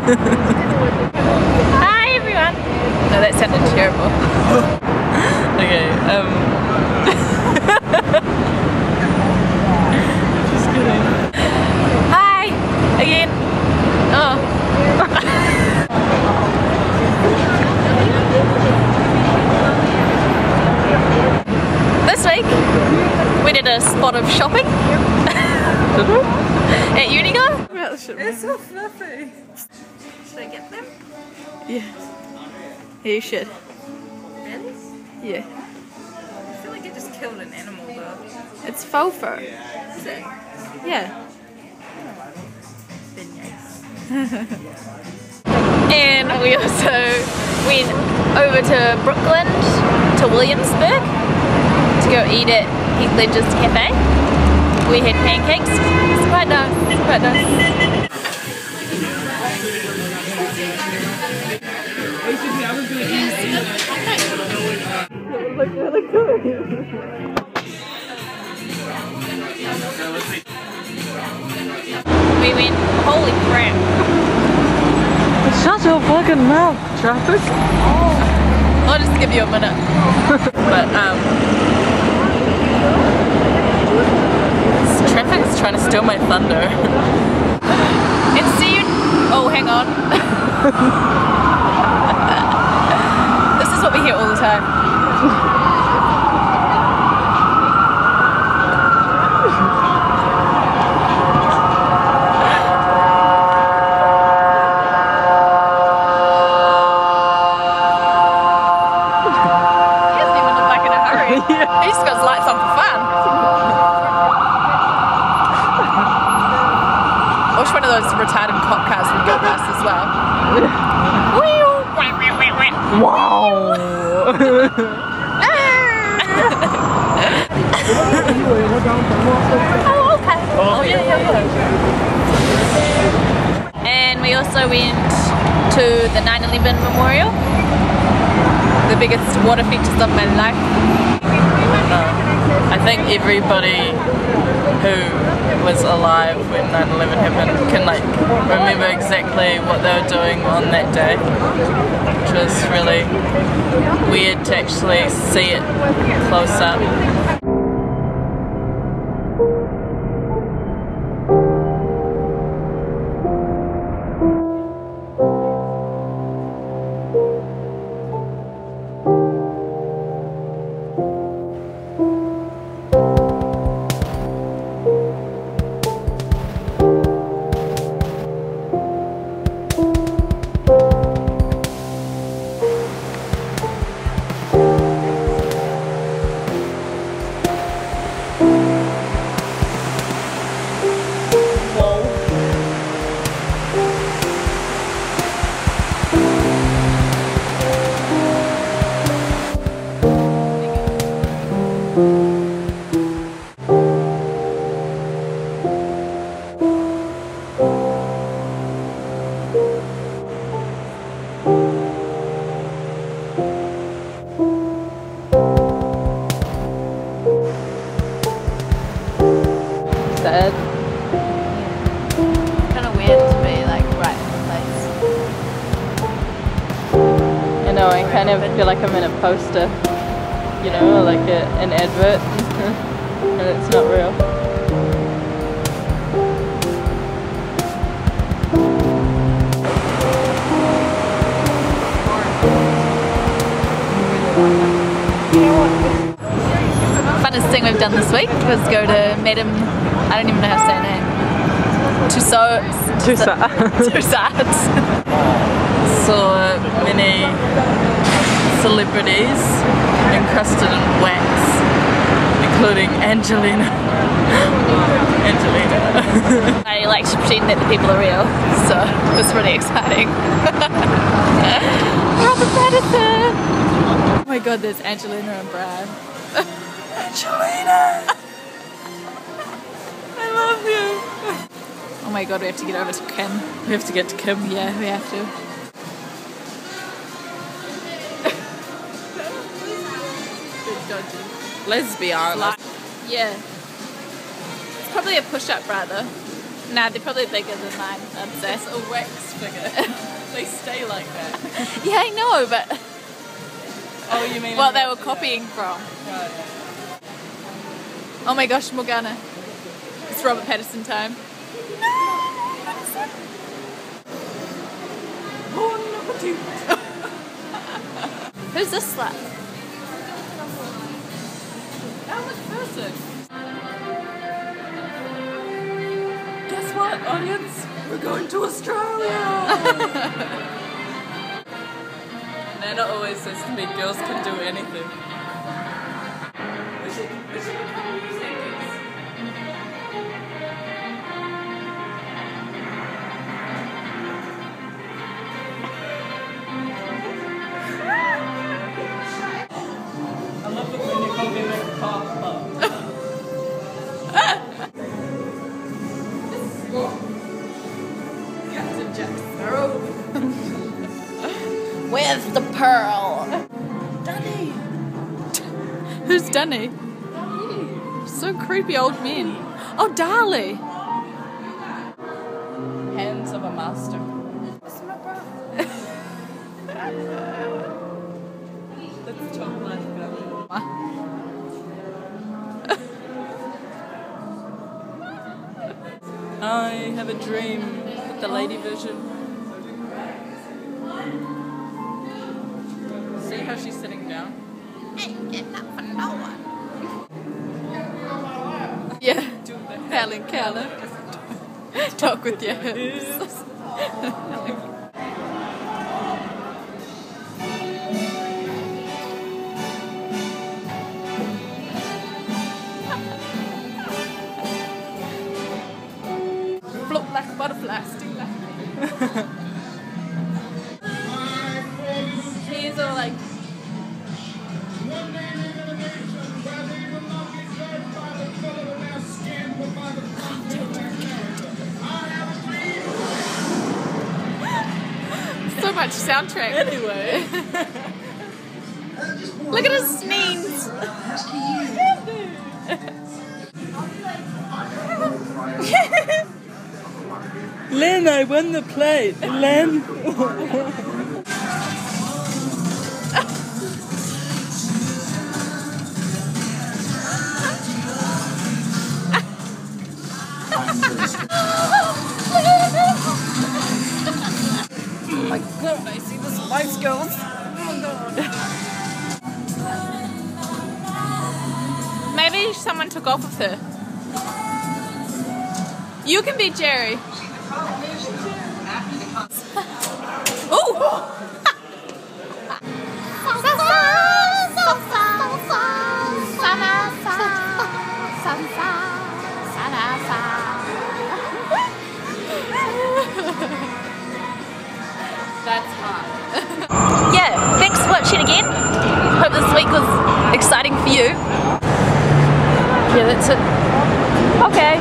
Hi everyone! No, that sounded terrible. Okay, just kidding. Hi! Again! Oh. This week, we did a spot of shopping. Did we? At Unigo. It's so fluffy. Should I get them? Yeah. Yeah, you should. Really? Yeah. I feel like I just killed an animal though. It's faux fur. Is it? Yeah. Vineyards. And we also went over to Brooklyn, to Williamsburg, to go eat at Heath Ledger's Cafe. We had pancakes. It's quite nice. It's quite nice. It looked really good. We went, holy crap. Shut your fucking mouth, traffic. I'll just give you a minute. But traffic's trying to steal my thunder. And see you. Oh, hang on. This is what we hear all the time. He doesn't even look like in a hurry. Yeah. He just got his lights on for fun. I wish one of those retarded cop cars would go past as well. Wow. Oh, okay. Oh, yeah. And we also went to the 9/11 memorial. The biggest water features of my life. I think everybody who was alive when 9/11 happened can like remember exactly what they were doing on that day, which was really weird to actually see it close up. Sad. Kind of weird to be like right in the place. I know, I kind of feel like I'm in a poster, you know, like an advert, and it's not real. Funnest thing we've done this week was go to Madame, I don't even know how to say her name. Tussauds. Saw many celebrities encrusted in wax, including Angelina. I like to pretend that the people are real, so it was really exciting. Robert Pattinson! Oh my god, there's Angelina and Brad. Angelina! I love you! Oh my god, we have to get over to Kim. We have to get to Kim. Yeah, we have to. Let's be honest. Yeah. It's probably a push-up bra though. Nah, they're probably bigger than mine, I'd say. It's a wax figure. They stay like that. Yeah, I know, but Oh, you mean what they were copying from. Right. Oh my gosh, Morgana. It's Robert Pattinson time. Who's this slut? How much person? Guess what, audience? We're going to Australia! Nana always says to me, girls can do anything. We should become musicians. I love it when you come in like a car club. Captain Jack Sparrow. Where's the pearl? Danny! Who's Dunny? So creepy old men. Oh, Darley. Hands of a master. Let's talk like that. I have a dream with the lady vision. See how she's sitting down? Ain't getting up for no one. Yeah, Helen Keller. Talk with your hips. Float like a butterfly, sting like. He's all like. So much soundtrack. Anyway. Look at his sneeze. Len, I won the plate. Len. Oh my god, I see the Spice Girls. Oh god. Maybe someone took off with her. You can be Jerry. Oh! That's hot. Yeah, thanks for watching again. Hope this week was exciting for you. Yeah, that's it. Okay.